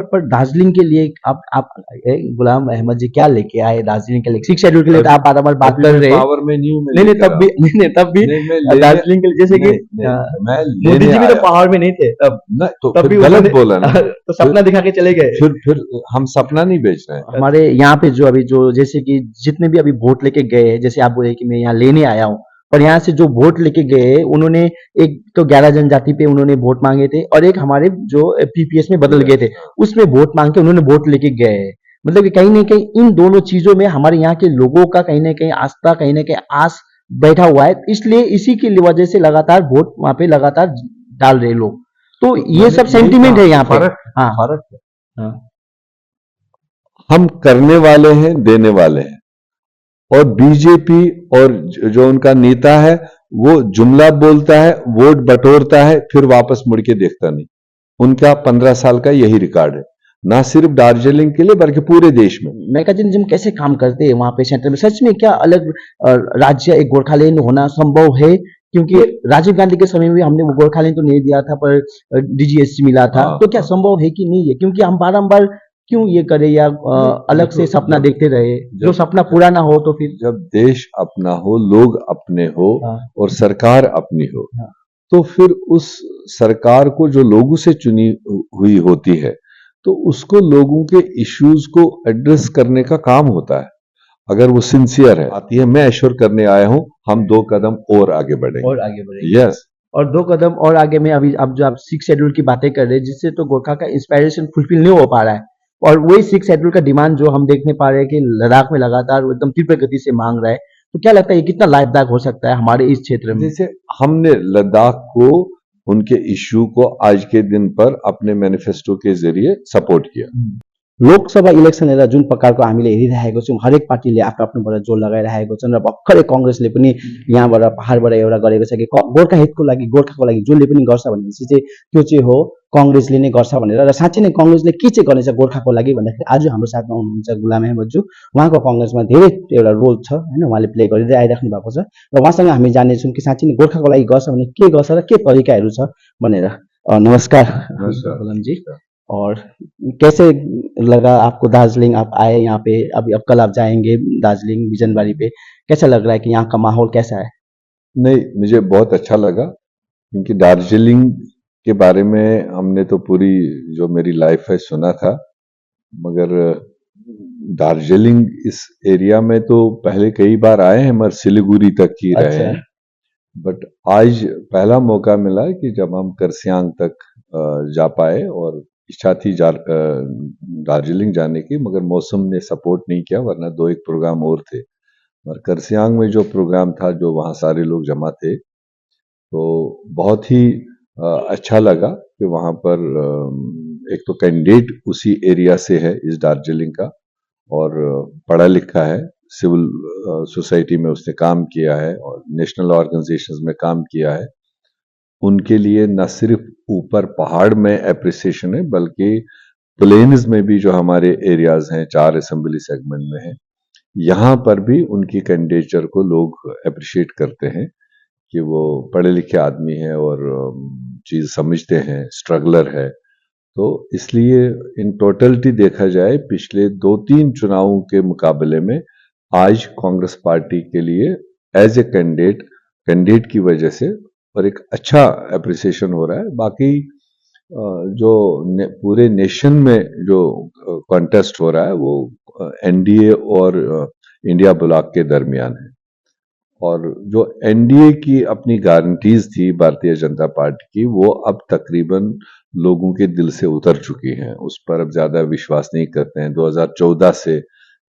पर दार्जिलिंग के लिए आप गुलाम अहमद जी क्या लेके आए दार्जिलिंग के लिए? 6 शेड्यूल के लिए तो आप बार बात कर रहे हैं। पावर में नहीं हूं, मैं नहीं नहीं, लेकर तब भी नहीं, तब भी नहीं, मैं लेने दार्जिलिंग के लिए, जैसे कि मैं मोदी लेने जी भी तो आया पावर में नहीं थे तब ना, तो तब फिर भी गलत उन्होंने बोला ना। तो सपना दिखा के चले गए। फिर हम सपना नहीं बेच रहे हैं। हमारे यहाँ पे जो अभी जो जैसे कि जितने भी अभी वोट लेके गए हैं, जैसे आप बोले कि मैं यहाँ लेने आया हूँ, पर यहाँ से जो वोट लेके गए उन्होंने एक तो 11 जनजाति पे उन्होंने वोट मांगे थे और एक हमारे जो पीपीएस में बदल गए थे उसमें वोट मांग के उन्होंने वोट लेके गए हैं। मतलब कि कहीं ना कहीं इन दोनों चीजों में हमारे यहाँ के लोगों का कहीं ना कहीं आस्था, कहीं ना कहीं आस बैठा हुआ है, इसलिए इसी की वजह से लगातार वोट वहां पे लगातार डाल रहे लोग। तो ये सब सेंटिमेंट है यहाँ पे। हाँ फर्क है। हाँ हम करने वाले हैं, देने वाले हैं, और बीजेपी और जो उनका नेता है वो जुमला बोलता है, वोट बटोरता है, फिर वापस मुड़ के देखता नहीं। उनका 15 साल का यही रिकॉर्ड है, ना सिर्फ दार्जिलिंग के लिए बल्कि पूरे देश में। मैकेनिज्म कैसे काम करते हैं वहां पे सेंटर में? सच में क्या अलग राज्य एक गोरखालैंड होना संभव है? क्योंकि राजीव गांधी के समय में भी हमने वो गोरखालैंड तो नहीं दिया था, पर डीजीएससी मिला था। तो क्या संभव है कि नहीं है? क्योंकि हम बारंबार क्यों ये करें या अलग से सपना देखते रहे? जो सपना पूरा ना हो तो फिर जब देश अपना हो, लोग अपने हो, और सरकार अपनी हो, तो फिर उस सरकार को जो लोगों से चुनी हुई होती है, तो उसको लोगों के इश्यूज को एड्रेस करने का काम होता है। अगर वो सिंसियर है, आती है, मैं एश्योर करने आया हूं हम 2 कदम और आगे बढ़ेंगे। यस, और 2 कदम और आगे में अभी अब जो आप 6 शेड्यूल की बातें कर रहे हैं, जिससे तो गोरखा का इंस्पायरेशन फुलफिल नहीं हो पा रहा है, और वही 6 शेड्यूल का डिमांड जो हम देखने पा रहे हैं कि लद्दाख में लगातार वो एकदम तीव्र गति से मांग रहा है, तो क्या लगता है ये कितना लाभदायक हो सकता है हमारे इस क्षेत्र में? जैसे हमने लद्दाख को, उनके इश्यू को आज के दिन पर अपने मैनिफेस्टो के जरिए सपोर्ट किया। लोकसभा इलेक्सन हेरेर जुन प्रकारको हामीले हेरिरहेको छौँ, हरेक पार्टीले आफ्नो आफ्नोबाट जोड लगाइरहेको छन् र भर्खरै कांग्रेसले पनि यहाँबाट पहाडबाट एउटा गरेको छ कि गोर्खा हितको लागि, गोर्खाको लागि जसले पनि गर्छ भनेपछि चाहिँ त्यो चाहिँ हो कांग्रेसले नै गर्छ भनेर। र साँच्चै नै कांग्रेसले के चाहिँ गर्नेछ गोर्खाको लागि भन्दाखेरि आज हाम्रो साथमा हुनुहुन्छ गुलाम अहमदज्यू। उहाँको कांग्रेसमा धेरै एउटा रोल छ हैन, उहाँले प्ले गरिदै आइराख्नु भएको छ र उहाँसँग हामी जान्नेछौँ कि साँच्चै नै गोर्खाको लागि गर्छ भने के गर्छ र के तरिकाहरू छ भनेर। नमस्कार गुलाम जी। और कैसे लगा आपको दार्जिलिंग? आप आए यहाँ पे, अभी अब कल आप जाएंगे दार्जिलिंग बिजनबारी पे, कैसा लग रहा है कि यहाँ का माहौल कैसा है? नहीं, मुझे बहुत अच्छा लगा, क्योंकि दार्जिलिंग के बारे में हमने तो पूरी जो मेरी लाइफ है सुना था, मगर दार्जिलिंग इस एरिया में तो पहले कई बार आए हैं, मगर सिलीगुड़ी तक ही रहे हैं। बट आज पहला मौका मिला कि जब हम करसियांग तक जा पाए, और इच्छा थी दार्जिलिंग जाने की, मगर मौसम ने सपोर्ट नहीं किया, वरना 2-1 प्रोग्राम और थे। और करसियांग में जो प्रोग्राम था, जो वहाँ सारे लोग जमा थे, तो बहुत ही अच्छा लगा कि वहाँ पर एक तो कैंडिडेट उसी एरिया से है, इस दार्जिलिंग का, और पढ़ा लिखा है, सिविल सोसाइटी में उसने काम किया है और नेशनल ऑर्गेनाइजेशंस में काम किया है। उनके लिए न सिर्फ ऊपर पहाड़ में एप्रिसिएशन है, बल्कि प्लेन्स में भी जो हमारे एरियाज हैं, 4 असेंबली सेगमेंट में है, यहाँ पर भी उनकी कैंडिडेचर को लोग अप्रिशिएट करते हैं कि वो पढ़े लिखे आदमी है और चीज समझते हैं, स्ट्रगलर है। तो इसलिए इन टोटलिटी देखा जाए, पिछले 2-3 चुनावों के मुकाबले में आज कांग्रेस पार्टी के लिए एज ए कैंडिडेट की वजह से और एक अच्छा अप्रिसिएशन हो रहा है। बाकी जो पूरे नेशन में जो कॉन्टेस्ट हो रहा है, वो एनडीए और इंडिया ब्लॉक के दरमियान है, और जो एनडीए की अपनी गारंटीज थी भारतीय जनता पार्टी की, वो अब तकरीबन लोगों के दिल से उतर चुकी हैं, उस पर अब ज्यादा विश्वास नहीं करते हैं। 2014 से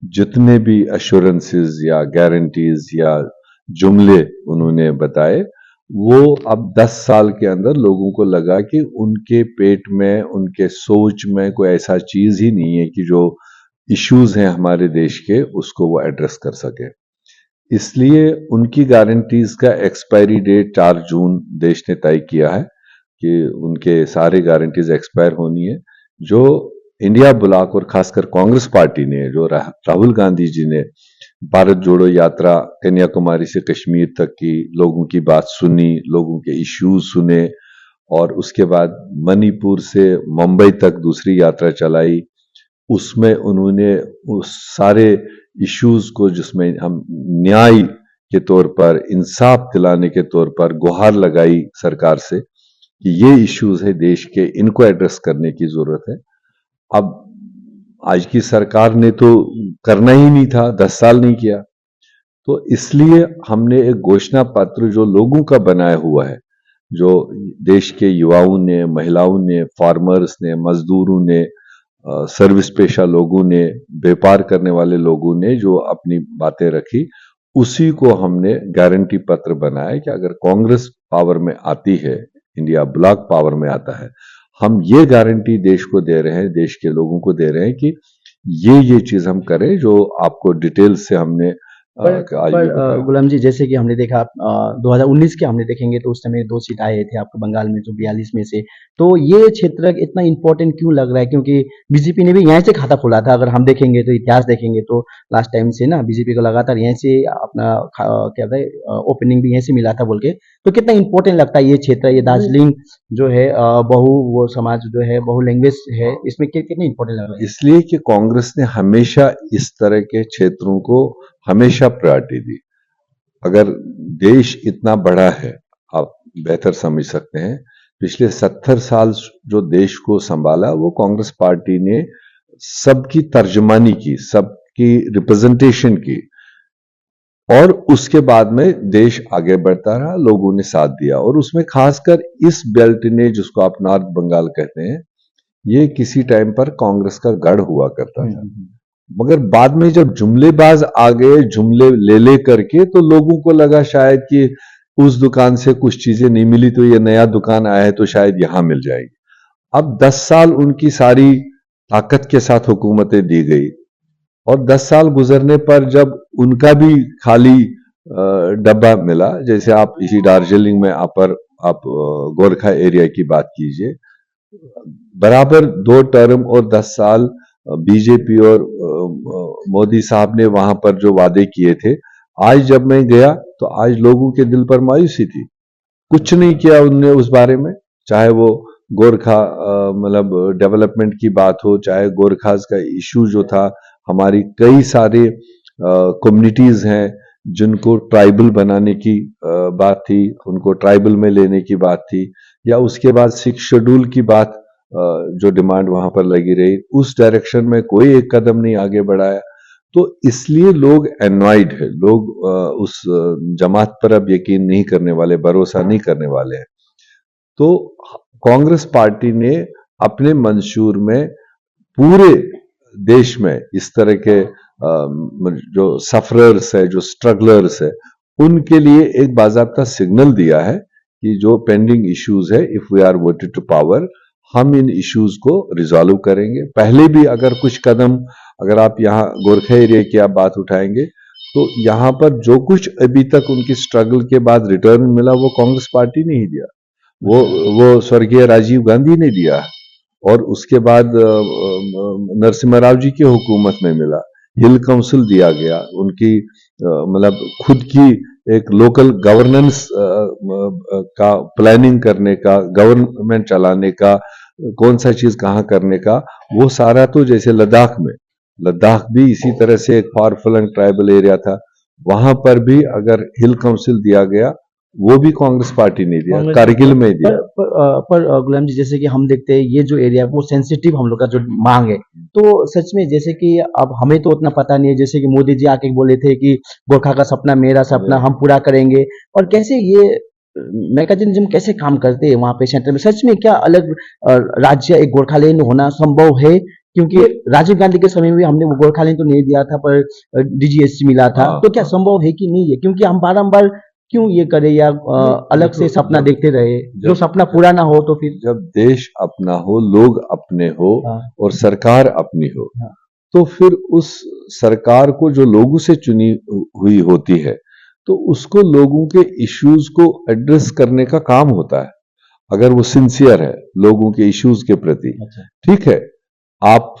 जितने भी एश्योरेंसेस या गारंटीज या जुमले उन्होंने बताए, वो अब 10 साल के अंदर लोगों को लगा कि उनके पेट में, उनके सोच में कोई ऐसा चीज ही नहीं है कि जो इश्यूज हैं हमारे देश के, उसको वो एड्रेस कर सके। इसलिए उनकी गारंटीज का एक्सपायरी डेट 4 जून देश ने तय किया है कि उनके सारे गारंटीज एक्सपायर होनी है। जो इंडिया ब्लॉक और खासकर कांग्रेस पार्टी ने, जो राहुल गांधी जी ने भारत जोड़ो यात्रा कन्याकुमारी से कश्मीर तक की, लोगों की बात सुनी, लोगों के इश्यूज सुने, और उसके बाद मणिपुर से मुंबई तक दूसरी यात्रा चलाई। उसमें उन्होंने उस सारे इश्यूज को, जिसमें हम न्याय के तौर पर, इंसाफ दिलाने के तौर पर गुहार लगाई सरकार से कि ये इश्यूज है देश के, इनको एड्रेस करने की जरूरत है। अब आज की सरकार ने तो करना ही नहीं था, 10 साल नहीं किया, तो इसलिए हमने एक घोषणा पत्र जो लोगों का बनाया हुआ है, जो देश के युवाओं ने, महिलाओं ने, फार्मर्स ने, मजदूरों ने, सर्विस पेशा लोगों ने, व्यापार करने वाले लोगों ने जो अपनी बातें रखी, उसी को हमने गारंटी पत्र बनाया कि अगर कांग्रेस पावर में आती है, इंडिया ब्लॉक पावर में आता है, हम ये गारंटी देश को दे रहे हैं, देश के लोगों को दे रहे हैं कि ये चीज हम करें जो आपको डिटेल से हमने आज भी बताया। गुलाम जी, जैसे कि हमने देखा 2019 के हमने देखेंगे तो उस समय 2 सीट आए थे आपको बंगाल में, जो 42 में से। तो ये क्षेत्र इतना इंपॉर्टेंट क्यों लग रहा है? क्योंकि बीजेपी ने भी यहाँ से खाता खोला था। अगर हम देखेंगे तो इतिहास देखेंगे तो लास्ट टाइम से ना बीजेपी को लगातार यहीं से अपना क्या कहते हैं ओपनिंग भी यहीं से मिला था बोल के। तो कितना इंपॉर्टेंट लगता है ये क्षेत्र, ये दार्जिलिंग जो है बहु वो समाज जो है, बहु लैंग्वेज है, इसमें कितना इंपॉर्टेंट लग रहा है? इसलिए कि कांग्रेस ने हमेशा इस तरह के क्षेत्रों को हमेशा प्रायोरिटी दी। अगर देश इतना बड़ा है, आप बेहतर समझ सकते हैं, पिछले 70 साल जो देश को संभाला वो कांग्रेस पार्टी ने सबकी तर्जुमानी की, सबकी रिप्रेजेंटेशन की, और उसके बाद में देश आगे बढ़ता रहा, लोगों ने साथ दिया। और उसमें खासकर इस बेल्ट ने, जिसको आप नॉर्थ बंगाल कहते हैं, ये किसी टाइम पर कांग्रेस का गढ़ हुआ करता था। मगर बाद में जब जुमलेबाज आ गए, जुमले ले करके, तो लोगों को लगा शायद कि उस दुकान से कुछ चीजें नहीं मिली तो ये नया दुकान आया है तो शायद यहां मिल जाएगी। अब 10 साल उनकी सारी ताकत के साथ हुकूमतें दी गई, और 10 साल गुजरने पर जब उनका भी खाली डब्बा मिला, जैसे आप इसी दार्जिलिंग में आप गोरखा एरिया की बात कीजिए, बराबर 2 टर्म और 10 साल बीजेपी और मोदी साहब ने वहां पर जो वादे किए थे, आज जब मैं गया तो आज लोगों के दिल पर मायूसी थी। कुछ नहीं किया उनने उस बारे में, चाहे वो गोरखा मतलब डेवलपमेंट की बात हो, चाहे गोरखास का इशू जो था, हमारी कई सारे कम्युनिटीज हैं जिनको ट्राइबल बनाने की बात थी, उनको ट्राइबल में लेने की बात थी, या उसके बाद 6 शेड्यूल की बात जो डिमांड वहां पर लगी रही, उस डायरेक्शन में कोई एक कदम नहीं आगे बढ़ाया। तो इसलिए लोग एनॉयड है, लोग उस जमात पर अब यकीन नहीं करने वाले, भरोसा नहीं करने वाले हैं। तो कांग्रेस पार्टी ने अपने मंशूर में पूरे देश में इस तरह के जो सफरर्स है, जो स्ट्रगलर्स है, उनके लिए एक बाकायदा सिग्नल दिया है कि जो पेंडिंग इश्यूज है, if we are voted to power, हम इन इश्यूज को रिजॉल्व करेंगे। पहले भी अगर कुछ कदम, अगर आप यहाँ गोरखा एरिया की आप बात उठाएंगे तो यहाँ पर जो कुछ अभी तक उनकी स्ट्रगल के बाद रिटर्न मिला, वो कांग्रेस पार्टी ने ही दिया, वो स्वर्गीय राजीव गांधी ने दिया, और उसके बाद नरसिम्हा राव जी की हुकूमत में मिला। हिल काउंसिल दिया गया, उनकी मतलब खुद की एक लोकल गवर्नेंस का प्लानिंग करने का, गवर्नमेंट चलाने का, कौन सा चीज कहाँ करने का, वो सारा। तो जैसे लद्दाख भी इसी तरह से एक फार फ्लंग ट्राइबल एरिया था, वहां पर भी अगर हिल काउंसिल दिया गया, वो भी कांग्रेस पार्टी ने दिया, कारगिल में दिया। पर गुलाम जी, जैसे कि हम देखते हैं ये जो एरिया है वो सेंसिटिव हम लोग का जो मांग है, तो सच में जैसे कि अब हमें तो उतना पता नहीं है, जैसे कि मोदी जी आके बोले थे कि गोरखा का सपना मेरा सपना, हम पूरा करेंगे, और कैसे ये मैकेनिज्म कैसे काम करते हैं वहां पे सेंटर में? सच में क्या अलग राज्य एक गोरखालैंड होना संभव है? क्योंकि राजीव गांधी के समय में भी हमने वो गोरखालैंड तो नहीं दिया था, पर डीजीएससी मिला था, तो क्या संभव है कि नहीं है? क्योंकि हम बारंबार क्यों ये करें, या अलग से सपना देखते रहे? जो सपना पूरा ना हो तो फिर, जब देश अपना हो, लोग अपने हो, और सरकार अपनी हो, तो फिर उस सरकार को जो लोगों से चुनी हुई होती है, तो उसको लोगों के इश्यूज को एड्रेस करने का काम होता है। अगर वो सिंसियर है लोगों के इश्यूज के प्रति, ठीक है, आप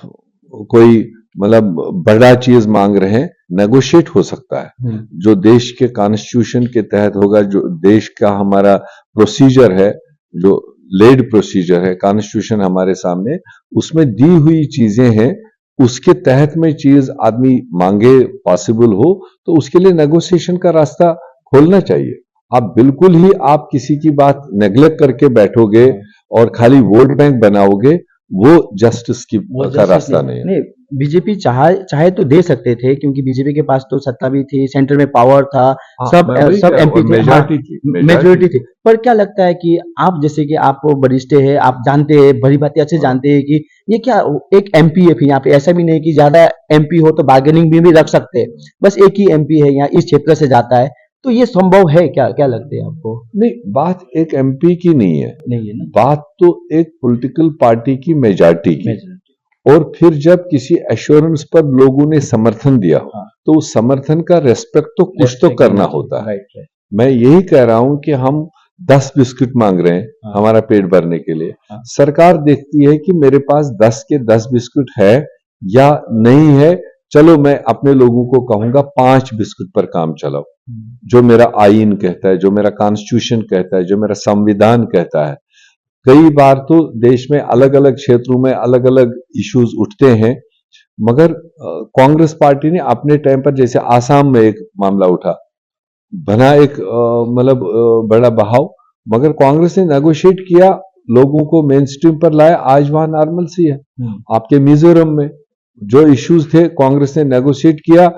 कोई मतलब बड़ा चीज मांग रहे हैं, नेगोशिएट हो सकता है, जो देश के कॉन्स्टिट्यूशन के तहत होगा, जो देश का हमारा प्रोसीजर है, जो लेड प्रोसीजर है, कॉन्स्टिट्यूशन हमारे सामने, उसमें दी हुई चीजें हैं, उसके तहत में चीज आदमी मांगे पॉसिबल हो तो उसके लिए नेगोशिएशन का रास्ता खोलना चाहिए। आप बिल्कुल ही आप किसी की बात नेग्लेक्ट करके बैठोगे और खाली वोट बैंक बनाओगे, वो जस्टिस की वो का जस्टिस रास्ता नहीं नहीं है। नहीं, बीजेपी चाहे तो दे सकते थे, क्योंकि बीजेपी के पास तो सत्ता भी थी, सेंटर में पावर था, हाँ, सब मैं वही सब कह रहा हूँ, एमपी थे, हाँ, मेजॉरिटी थी, मेजोरिटी थी। पर क्या लगता है कि आप जैसे कि आप वरिष्ठ है, आप जानते हैं, बड़ी बातें अच्छे हाँ। जानते हैं कि ये क्या एक एमपी है, फिर यहाँ पे ऐसा भी नहीं कि ज्यादा एमपी हो तो बार्गेनिंग भी रख सकते हैं, बस एक ही एमपी है यहाँ इस क्षेत्र से जाता है, तो ये संभव है क्या, क्या लगता है आपको? नहीं, बात एक एमपी की नहीं है, नहीं है ना, बात तो एक पॉलिटिकल पार्टी की मेजॉरिटी की। मेजोरिटी, और फिर जब किसी एश्योरेंस पर लोगों ने समर्थन दिया हाँ, तो उस समर्थन का रेस्पेक्ट तो कुछ तो रेस्पेक्ट करना करना होता है। राइट राइट, मैं यही कह रहा हूं कि हम 10 बिस्किट मांग रहे हैं हाँ, हमारा पेट भरने के लिए, हाँ, सरकार देखती है कि मेरे पास 10 के 10 बिस्कुट है या नहीं है, चलो मैं अपने लोगों को कहूंगा 5 बिस्कुट पर काम चलाओ, जो मेरा आईन कहता है, जो मेरा कॉन्स्टिट्यूशन कहता है, जो मेरा संविधान कहता है। कई बार तो देश में अलग अलग क्षेत्रों में अलग अलग इश्यूज उठते हैं, मगर कांग्रेस पार्टी ने अपने टाइम पर, जैसे आसाम में एक मामला उठा, बना एक मतलब बड़ा बहाव, मगर कांग्रेस ने नेगोशिएट किया, लोगों को मेन स्ट्रीम पर लाया, आज वहां नॉर्मल सी है। आपके मिजोरम में जो इश्यूज थे कांग्रेस ने नेगोशिएट किया,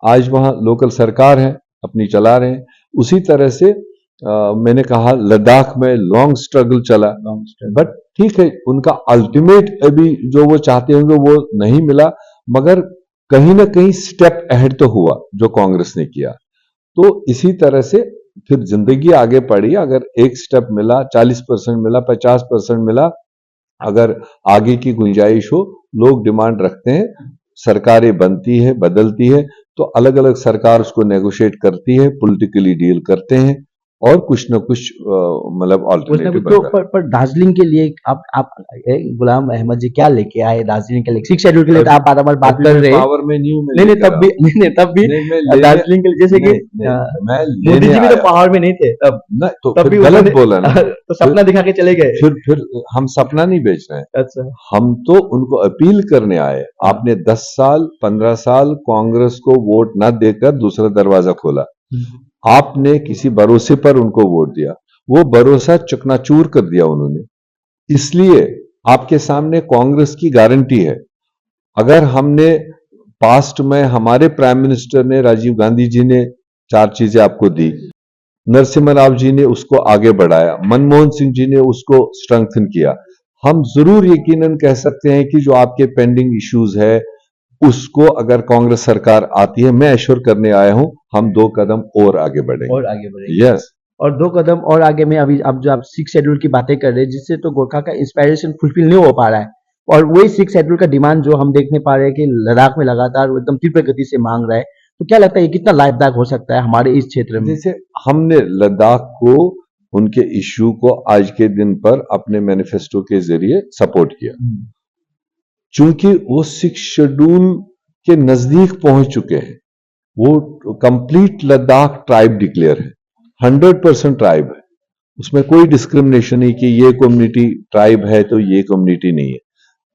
आज वहां लोकल सरकार है, अपनी चला रहे हैं। उसी तरह से मैंने कहा लद्दाख में लॉन्ग स्ट्रगल चला, बट ठीक है, उनका अल्टीमेट अभी जो वो चाहते होंगे वो नहीं मिला, मगर कहीं ना कहीं स्टेप अहेड तो हुआ जो कांग्रेस ने किया। तो इसी तरह से फिर जिंदगी आगे बढ़ी, अगर एक स्टेप मिला, 40% मिला, 50% मिला, अगर आगे की गुंजाइश हो, लोग डिमांड रखते हैं, सरकारें बनती है, बदलती है, तो अलग अलग सरकार उसको नेगोशिएट करती है, पॉलिटिकली डील करते हैं और कुछ ना कुछ मतलब कुछ ना ऑल्टरनेटिव कुछ बन तो, रहा पर दार्जिलिंग के लिए आप गुलाम अहमद जी क्या लेके आए दार्जिलिंग के लिए? सिक्स शेड्यूल के लिए तो आप बार बार है। बात अभी कर मैं रहे हैं, पावर में नहीं हूं, मैं नहीं नहीं लेकर तब भी आऊं। नहीं तब भी नहीं, मैं लेने दार्जिलिंग के लिए जैसे कि नहीं, मैं मोदी लेने जी भी तो आया। पावर में नहीं थे तब नहीं तो तब फिर भी गलत उन्होंने बोला ना, तो सपना दिखा के चले गए। फिर हम सपना नहीं बेच रहे हैं, अच्छा, हम तो उनको अपील करने आए। आपने 10 साल 15 साल कांग्रेस को वोट ना देकर दूसरा दरवाजा खोला, आपने किसी भरोसे पर उनको वोट दिया, वो भरोसा चकनाचूर कर दिया उन्होंने। इसलिए आपके सामने कांग्रेस की गारंटी है, अगर हमने पास्ट में हमारे प्राइम मिनिस्टर ने, राजीव गांधी जी ने 4 चीजें आपको दी, नरसिम्हा राव जी ने उसको आगे बढ़ाया, मनमोहन सिंह जी ने उसको स्ट्रेंथन किया, हम जरूर यकीनन कह सकते हैं कि जो आपके पेंडिंग इश्यूज है उसको अगर कांग्रेस सरकार आती है, मैं एश्योर करने आया हूं, हम 2 कदम और आगे बढ़ेंगे। और आगे बढ़ेंगे, यस, और 2 कदम और आगे में अभी अब जो आप सिक्स शेड्यूल की बातें कर रहे हैं, जिससे तो गोरखा का इंस्पायरेशन फुलफिल नहीं हो पा रहा है, और वही सिक्स शेड्यूल का डिमांड जो हम देखने पा रहे हैं कि लद्दाख में लगातार वो एकदम तीव्र गति से मांग रहा है, तो क्या लगता है ये कितना लाभदायक हो सकता है हमारे इस क्षेत्र में? जैसे हमने लद्दाख को, उनके इश्यू को आज के दिन पर अपने मैनिफेस्टो के जरिए सपोर्ट किया, चूंकि वो 6 शेड्यूल के नजदीक पहुंच चुके हैं, वो कंप्लीट लद्दाख ट्राइब डिक्लेयर है, 100% ट्राइब है, उसमें कोई डिस्क्रिमिनेशन नहीं कि ये कम्युनिटी ट्राइब है तो ये कम्युनिटी नहीं है।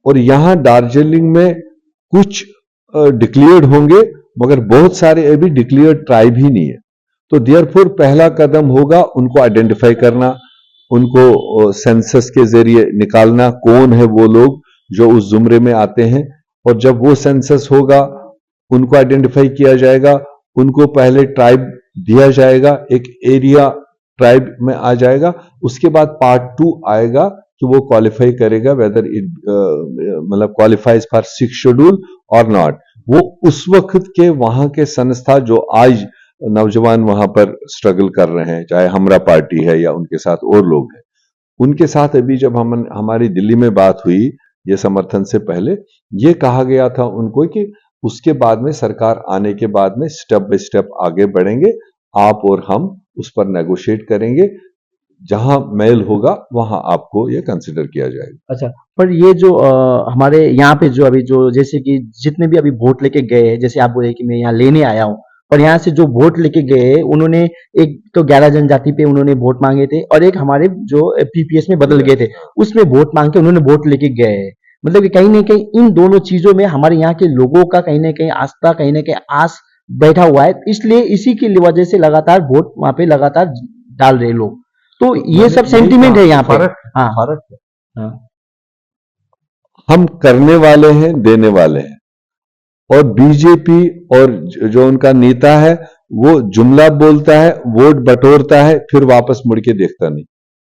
और यहां दार्जिलिंग में कुछ डिक्लेयर्ड होंगे, मगर बहुत सारे अभी डिक्लेयर्ड ट्राइब ही नहीं है। तो देयरफॉर पहला कदम होगा उनको आइडेंटिफाई करना, उनको सेंसस के जरिए निकालना कौन है वो लोग जो उस जुमरे में आते हैं, और जब वो सेंसस होगा उनको आइडेंटिफाई किया जाएगा, उनको पहले ट्राइब दिया जाएगा, एक एरिया ट्राइब में आ जाएगा, उसके बाद पार्ट 2 आएगा कि वो क्वालिफाई करेगा वेदर इट मतलब क्वालिफाइज फॉर 6 शेड्यूल और नॉट। वो उस वक्त के वहां के संस्था जो आज नौजवान वहां पर स्ट्रगल कर रहे हैं, चाहे हमरा पार्टी है या उनके साथ और लोग हैं, उनके साथ अभी जब हमारी दिल्ली में बात हुई ये समर्थन से पहले, ये कहा गया था उनको कि उसके बाद में सरकार आने के बाद में स्टेप बाय स्टेप आगे बढ़ेंगे, आप और हम उस पर नेगोशिएट करेंगे, जहां मेल होगा वहां आपको ये कंसिडर किया जाएगा। अच्छा, पर ये जो हमारे यहाँ पे जो अभी जो जैसे कि जितने भी अभी वोट लेके गए हैं, जैसे आप बोले कि मैं यहाँ लेने आया हूँ, और यहाँ से जो वोट लेके गए उन्होंने एक तो 11 जनजाति पे उन्होंने वोट मांगे थे और एक हमारे जो पीपीएस में बदल गए थे उसमें वोट मांग के उन्होंने वोट लेके गए। मतलब कि कहीं ना कहीं इन दोनों चीजों में हमारे यहाँ के लोगों का कहीं ना कहीं आस्था कहीं ना कहीं आस बैठा हुआ है, इसलिए इसी की वजह से लगातार वोट वहां पे लगातार डाल रहे लोग। तो ये सब सेंटिमेंट है यहाँ पे। फर्क हाँ फर्क है। हाँ हम करने वाले हैं, देने वाले हैं, और बीजेपी और जो उनका नेता है वो जुमला बोलता है, वोट बटोरता है, फिर वापस मुड़ के देखता नहीं।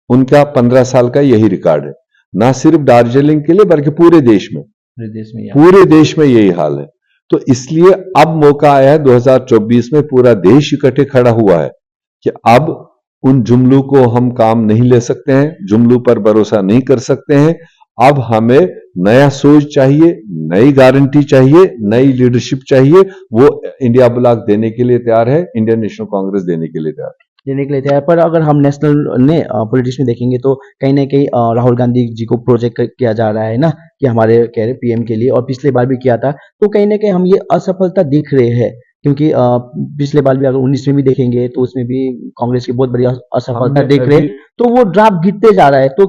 उनका 15 साल का यही रिकॉर्ड है, ना सिर्फ दार्जिलिंग के लिए बल्कि पूरे देश में, पूरे देश में यही हाल है। तो इसलिए अब मौका आया है 2024 में, पूरा देश इकट्ठे खड़ा हुआ है कि अब उन जुमलों को हम काम नहीं ले सकते हैं, जुमलों पर भरोसा नहीं कर सकते हैं। अब हमें नया सोच चाहिए, नई गारंटी चाहिए, नई लीडरशिप चाहिए। वो इंडिया ब्लॉक देने के लिए तैयार है, इंडियन नेशनल कांग्रेस देने के लिए तैयार है। देने के लिए तैयार। पर अगर हम नेशनल ने पॉलिटिक्स में देखेंगे तो कहीं ना कहीं राहुल गांधी जी को प्रोजेक्ट किया जा रहा है ना कि हमारे कह रहे पीएम के लिए, और पिछले बार भी किया था। तो कहीं ना कहीं हम ये असफलता दिख रहे हैं, क्योंकि पिछले बार भी अगर 19 में भी देखेंगे तो उसमें भी कांग्रेस की बहुत बड़ी असफलता देख रहे हैं। तो वो ड्राफ्ट गिरते जा रहा है। तो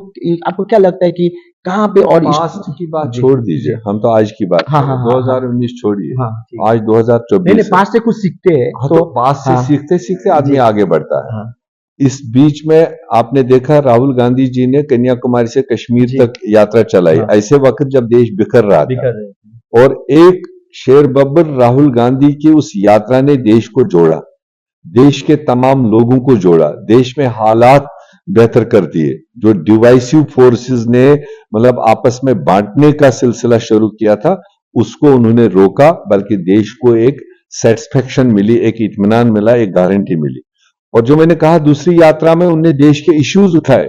आपको क्या लगता है कि कहाँ पे, और पास्ट की बात छोड़ दीजिए, हम तो आज की बात हाँ, हाँ, हाँ, 2019 छोड़िए, हाँ, आज 2024 नहीं पास्ट से कुछ सीखते हैं। हाँ, तो पास्ट से सीखते सीखते आदमी आगे बढ़ता है। हाँ, इस बीच में आपने देखा राहुल गांधी जी ने कन्याकुमारी से कश्मीर तक यात्रा चलाई, हाँ, ऐसे वक्त जब देश बिखर रहा था, और एक शेर बब्बर राहुल गांधी की उस यात्रा ने देश को जोड़ा, देश के तमाम लोगों को जोड़ा, देश में हालात बेहतर कर दिए। जो डिवाइसिव फोर्सेस ने मतलब आपस में बांटने का सिलसिला शुरू किया था, उसको उन्होंने रोका, बल्कि देश को एक सेटिस्फेक्शन मिली, एक इत्मीनान मिला, एक गारंटी मिली। और जो मैंने कहा दूसरी यात्रा में उनने देश के इश्यूज उठाए,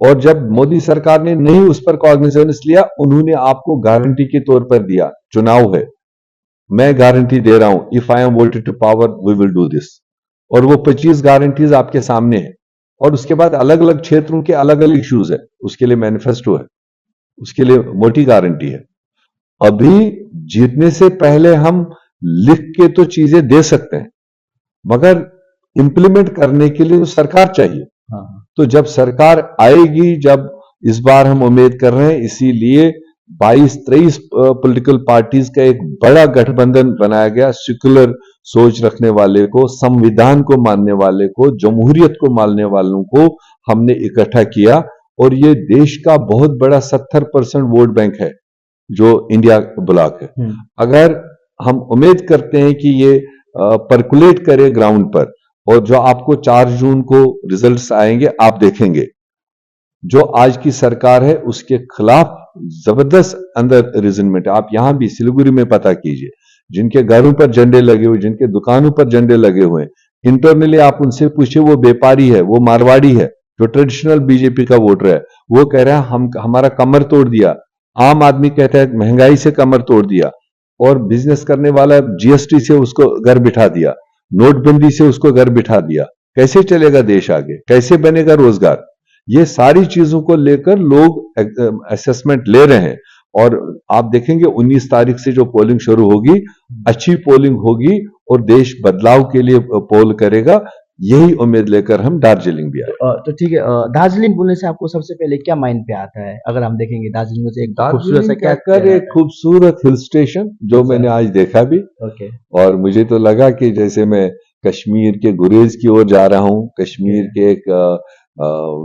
और जब मोदी सरकार ने नहीं उस पर कॉग्निजेंस लिया, उन्होंने आपको गारंटी के तौर पर दिया, चुनाव है, मैं गारंटी दे रहा हूं, if I am voted to power we will do this. और वो 25 गारंटीज आपके सामने है, और उसके बाद अलग अलग क्षेत्रों के अलग अलग इश्यूज है, उसके लिए मैनिफेस्टो है, उसके लिए मोटी गारंटी है। अभी जीतने से पहले हम लिख के तो चीजें दे सकते हैं, मगर इंप्लीमेंट करने के लिए तो सरकार चाहिए। तो जब सरकार आएगी, जब इस बार हम उम्मीद कर रहे हैं, इसीलिए 22-23 पॉलिटिकल पार्टीज का एक बड़ा गठबंधन बनाया गया, सेक्युलर सोच रखने वाले को, संविधान को मानने वाले को, जमहूरियत को मानने वालों को हमने इकट्ठा किया। और ये देश का बहुत बड़ा 70% वोट बैंक है जो इंडिया ब्लॉक है। अगर हम उम्मीद करते हैं कि ये परकुलेट करे ग्राउंड पर, और जो आपको 4 जून को रिजल्ट्स आएंगे, आप देखेंगे जो आज की सरकार है उसके खिलाफ जबरदस्त अंदर रिजनमेंट है। आप यहां भी सिलीगुड़ी में पता कीजिए, जिनके घरों पर झंडे लगे हुए, जिनके दुकानों पर झंडे लगे हुए, इंटरनली आप उनसे पूछिए, वो व्यापारी है, वो मारवाड़ी है, जो ट्रेडिशनल बीजेपी का वोटर है, वो कह रहा है हम हमारा कमर तोड़ दिया। आम आदमी कहता है महंगाई से कमर तोड़ दिया, और बिजनेस करने वाला जीएसटी से उसको घर बिठा दिया, नोटबंदी से उसको घर बिठा दिया। कैसे चलेगा देश आगे, कैसे बनेगा रोजगार? ये सारी चीजों को लेकर लोग असेसमेंट ले रहे हैं। और आप देखेंगे 19 तारीख से जो पोलिंग शुरू होगी, अच्छी पोलिंग होगी और देश बदलाव के लिए पोल करेगा। यही उम्मीद लेकर हम दार्जिलिंग भी आए। तो ठीक है, दार्जिलिंग बोलने से आपको सबसे पहले क्या माइंड पे आता है? अगर हम देखेंगे दार्जिलिंग से एक खूबसूरत सा क्या कर एक खूबसूरत हिल स्टेशन जो मैंने आज देखा भी, ओके, और मुझे तो लगा कि जैसे मैं कश्मीर के गुरेज की ओर जा रहा हूँ। कश्मीर के एक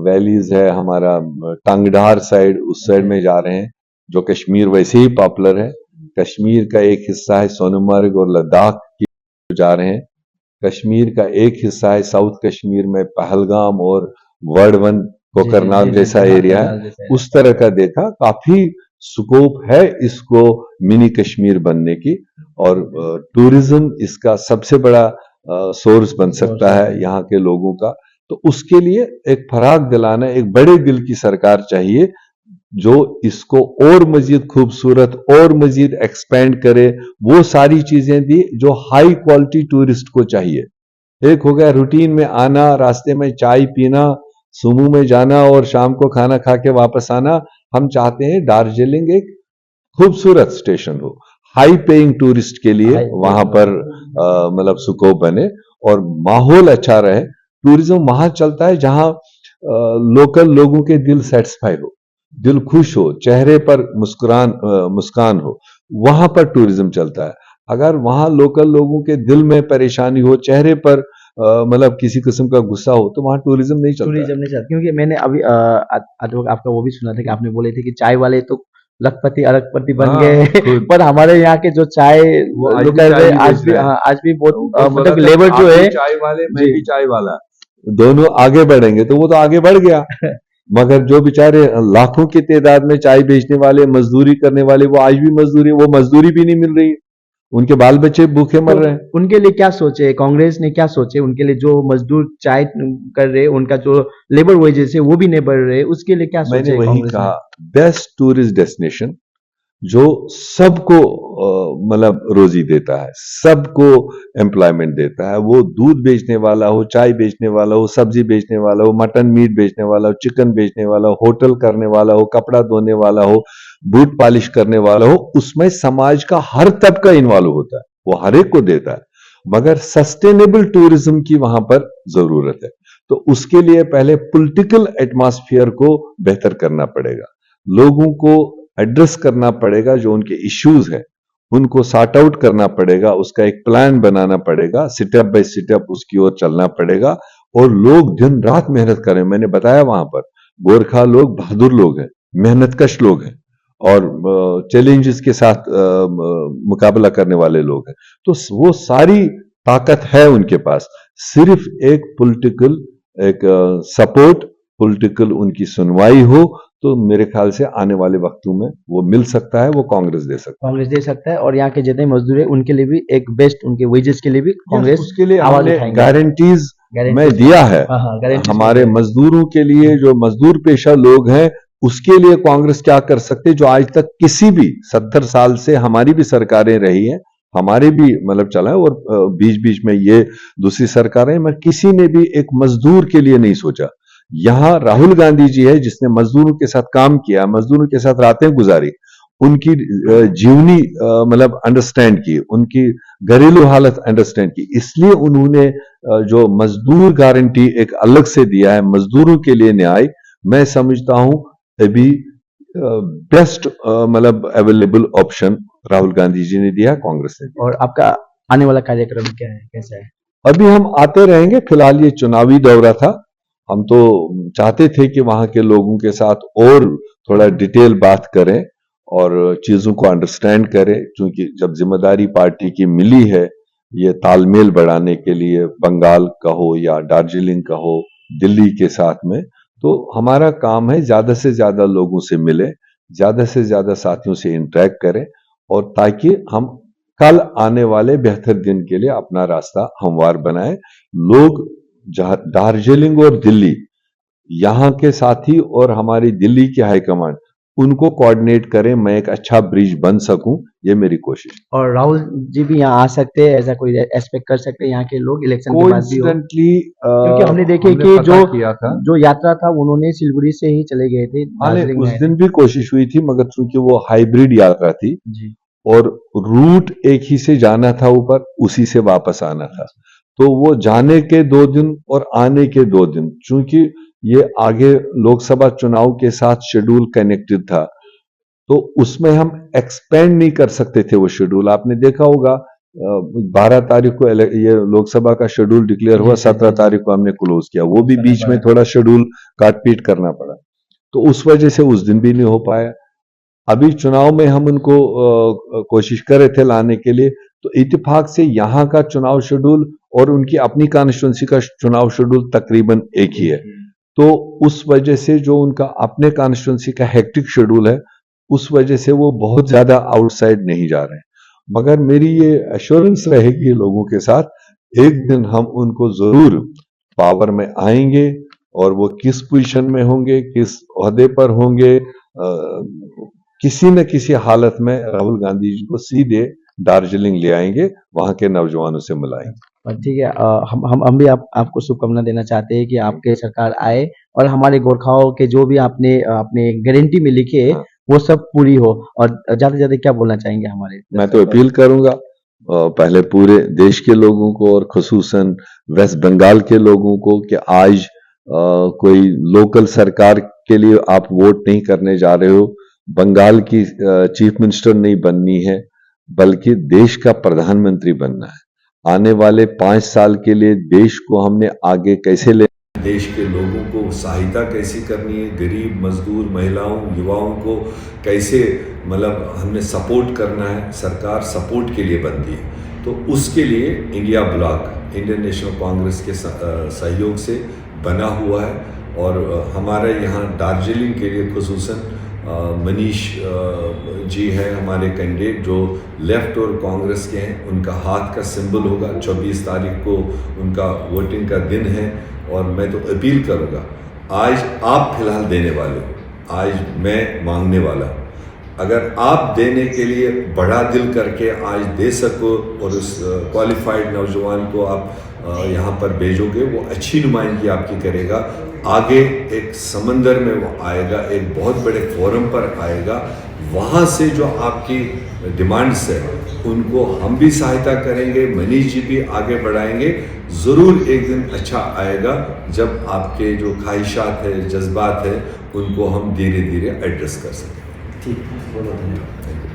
वैलीज है हमारा टांगडार साइड, उस साइड में जा रहे हैं, जो कश्मीर वैसे ही पॉपुलर है। कश्मीर का एक हिस्सा है सोनमर्ग और लद्दाख की जा रहे हैं। कश्मीर का एक हिस्सा है साउथ कश्मीर में पहलगाम और वर्डवन कोकरनाग जैसा एरिया है, उस तरह का देखा। काफी स्कोप है इसको मिनी कश्मीर बनने की, और टूरिज्म इसका सबसे बड़ा सोर्स बन सकता है यहाँ के लोगों का। तो उसके लिए एक फराग दिलाना, एक बड़े दिल की सरकार चाहिए जो इसको और मजीद खूबसूरत और मजीद एक्सपेंड करे, वो सारी चीजें दी जो हाई क्वालिटी टूरिस्ट को चाहिए। एक हो गया रूटीन में आना, रास्ते में चाय पीना, सुमो में जाना और शाम को खाना खा के वापस आना। हम चाहते हैं दार्जिलिंग एक खूबसूरत स्टेशन हो, हाई पेइंग टूरिस्ट के लिए High वहां paying, पर मतलब स्कोप बने और माहौल अच्छा रहे। टूरिज्म वहां चलता है जहां लोकल लोगों के दिल सेटिस्फाई हो, दिल खुश हो, चेहरे पर मुस्कान हो, वहां पर टूरिज्म चलता है। अगर वहां लोकल लोगों के दिल में परेशानी हो, चेहरे पर मतलब किसी किस्म का गुस्सा हो, तो वहां टूरिज्म नहीं चलता है। टूरिज्म नहीं चलता, क्योंकि मैंने अभी आपका वो भी सुना था कि आपने बोले थे कि चाय वाले तो लखपति अरबपति बन हाँ, गए खुद पर हमारे यहाँ के जो चाय वो आज लोग भी चाय ही आज बेच भी, रहे हैं। हाँ, आज भी बहुत उनको बोला मतलब था लेबर कि जो आप है भी चाय वाले, मैं जी भी चाय वाला, दोनों आगे बढ़ेंगे, तो वो तो आगे बढ़ गया। मगर जो बेचारे लाखों की तादाद में चाय बेचने वाले, मजदूरी करने वाले, वो आज भी मजदूरी, वो मजदूरी भी नहीं मिल रही, उनके बाल बच्चे भूखे तो मर रहे हैं। उनके लिए क्या सोचे कांग्रेस ने, क्या सोचे उनके लिए, जो मजदूर चाय कर रहे उनका जो लेबर वेजेस है वो भी नहीं बढ़ रहे, उसके लिए क्या मैंने सोचे वही कांग्रेस ने? कहा, बेस्ट टूरिस्ट डेस्टिनेशन जो सबको मतलब रोजी देता है, सबको एम्प्लॉयमेंट देता है, वो दूध बेचने वाला हो, चाय बेचने वाला हो, सब्जी बेचने वाला हो, मटन मीट बेचने वाला हो, चिकन बेचने वाला हो, होटल करने वाला हो, कपड़ा धोने वाला हो, बूट पॉलिश करने वाला हो, उसमें समाज का हर तबका इन्वॉल्व होता है, वो हर एक को देता है। मगर सस्टेनेबल टूरिज्म की वहां पर जरूरत है। तो उसके लिए पहले पॉलिटिकल एटमॉस्फेयर को बेहतर करना पड़ेगा, लोगों को एड्रेस करना पड़ेगा, जो उनके इश्यूज हैं उनको सॉर्ट आउट करना पड़ेगा, उसका एक प्लान बनाना पड़ेगा, स्टेप बाय स्टेप उसकी ओर चलना पड़ेगा और लोग दिन रात मेहनत करें। मैंने बताया वहां पर गोरखा लोग बहादुर लोग हैं, मेहनतकश लोग हैं और चैलेंजेस के साथ मुकाबला करने वाले लोग हैं। तो वो सारी ताकत है उनके पास, सिर्फ एक पॉलिटिकल एक सपोर्ट, पॉलिटिकल उनकी सुनवाई हो, तो मेरे ख्याल से आने वाले वक्तों में वो मिल सकता है, वो कांग्रेस दे सकता कांग्रेस दे सकता है और यहाँ के जितने मजदूर है उनके लिए भी एक बेस्ट, उनके वेजेस के लिए भी है। कांग्रेस उसके लिए आवाज हमने उठाएंगे। गारंटीज में गारंटीज, दिया है। हाँ हाँ, गारंटीज हमारे मजदूरों के लिए, जो मजदूर पेशा लोग हैं, उसके लिए कांग्रेस क्या कर सकते, जो आज तक किसी भी 70 साल से हमारी भी सरकारें रही हैं, हमारे भी मतलब चला है और बीच बीच में ये दूसरी सरकारें, मगर किसी ने भी एक मजदूर के लिए नहीं सोचा। यहां राहुल गांधी जी है जिसने मजदूरों के साथ काम किया, मजदूरों के साथ रातें गुजारी, उनकी जीवनी मतलब अंडरस्टैंड की, उनकी घरेलू हालत अंडरस्टैंड की, इसलिए उन्होंने जो मजदूर गारंटी एक अलग से दिया है, मजदूरों के लिए न्याय, मैं समझता हूं अभी बेस्ट मतलब अवेलेबल ऑप्शन राहुल गांधी जी ने दिया, कांग्रेस ने दिया। और आपका आने वाला कार्यक्रम क्या है, कैसा है? अभी हम आते रहेंगे, फिलहाल ये चुनावी दौरा था, हम तो चाहते थे कि वहां के लोगों के साथ और थोड़ा डिटेल बात करें और चीजों को अंडरस्टैंड करें, क्योंकि जब जिम्मेदारी पार्टी की मिली है ये तालमेल बढ़ाने के लिए, बंगाल का हो या दार्जिलिंग का हो, दिल्ली के साथ में, तो हमारा काम है ज्यादा से ज्यादा लोगों से मिले, ज्यादा से ज्यादा साथियों से इंटरेक्ट करें और ताकि हम कल आने वाले बेहतर दिन के लिए अपना रास्ता हमवार बनाए। लोग दार्जिलिंग और दिल्ली, यहां के साथी और हमारी दिल्ली की हाईकमांड, उनको कोऑर्डिनेट करें, मैं एक अच्छा ब्रिज बन सकूं, ये मेरी कोशिश। और राहुल जी भी यहाँ आ सकते हैं, ऐसा कोई एक्सपेक्ट कर सकते हैं यहाँ के लोग इलेक्शन के बाद भी हो? कोइंसिडेंटली क्योंकि हमने देखे कि किया था, जो यात्रा था उन्होंने सिलगुड़ी से ही चले गए थे, दार्जिलिंग उस में आए दिन थे। भी कोशिश हुई थी, मगर चूंकि वो हाइब्रिड यात्रा थी जी और रूट एक ही से जाना था ऊपर, उसी से वापस आना था, तो वो जाने के 2 दिन और आने के 2 दिन, चूंकि ये आगे लोकसभा चुनाव के साथ शेड्यूल कनेक्टेड था, तो उसमें हम एक्सपेंड नहीं कर सकते थे वो शेड्यूल। आपने देखा होगा 12 तारीख को ये लोकसभा का शेड्यूल डिक्लेयर हुआ, 17 तारीख को हमने क्लोज किया, वो भी बीच में थोड़ा शेड्यूल काट पीट करना पड़ा, तो उस वजह से उस दिन भी नहीं हो पाया। अभी चुनाव में हम उनको कोशिश कर रहे थे लाने के लिए, तो इत्तेफाक से यहाँ का चुनाव शेड्यूल और उनकी अपनी कॉन्स्टिट्यूंसी का चुनाव शेड्यूल तकरीबन एक ही है, तो उस वजह से जो उनका अपने कॉन्स्टिट्यूंसी का हेक्टिक शेड्यूल है, उस वजह से वो बहुत ज्यादा आउटसाइड नहीं जा रहे हैं। मगर मेरी ये एश्योरेंस रहेगी लोगों के साथ, एक दिन हम उनको जरूर पावर में आएंगे और वो किस पोजीशन में होंगे, किस ओहदे पर होंगे, किसी न किसी हालत में राहुल गांधी जी को सीधे दार्जिलिंग ले आएंगे, वहां के नौजवानों से मिलाएंगे। और ठीक है, हम भी आपको शुभकामना देना चाहते हैं कि आपके सरकार आए और हमारे गोरखाओं के जो भी आपने आपने गारंटी में लिखे हाँ। वो सब पूरी हो। और ज्यादा से ज्यादा क्या बोलना चाहेंगे हमारे? मैं तो अपील करूंगा पहले पूरे देश के लोगों को और खुसूसन वेस्ट बंगाल के लोगों को कि आज कोई लोकल सरकार के लिए आप वोट नहीं करने जा रहे हो, बंगाल की चीफ मिनिस्टर नहीं बननी है, बल्कि देश का प्रधानमंत्री बनना है। आने वाले 5 साल के लिए देश को हमने आगे कैसे ले, देश के लोगों को सहायता कैसी करनी है, गरीब मजदूर महिलाओं युवाओं को कैसे मतलब हमने सपोर्ट करना है, सरकार सपोर्ट के लिए बनती है। तो उसके लिए India block Indian national Congress के सहयोग से बना हुआ है। और हमारे यहाँ दार्जिलिंग के लिए खुसूसन मनीष जी हैं हमारे कैंडिडेट, जो लेफ्ट और कांग्रेस के हैं। उनका हाथ का सिंबल होगा, 24 तारीख को उनका वोटिंग का दिन है। और मैं तो अपील करूँगा, आज आप फिलहाल देने वाले हो, आज मैं मांगने वाला हूँ। अगर आप देने के लिए बड़ा दिल करके आज दे सको और उस क्वालिफाइड नौजवान को आप यहाँ पर भेजोगे, वो अच्छी नुमाइंदगी आपकी करेगा। आगे एक समंदर में वो आएगा, एक बहुत बड़े फोरम पर आएगा। वहाँ से जो आपकी डिमांड्स है उनको हम भी सहायता करेंगे, मनीष जी भी आगे बढ़ाएंगे। ज़रूर एक दिन अच्छा आएगा जब आपके जो ख्वाहिशात है, जज्बात है, उनको हम धीरे धीरे एड्रेस कर सकें। ठीक, बहुत धन्यवाद।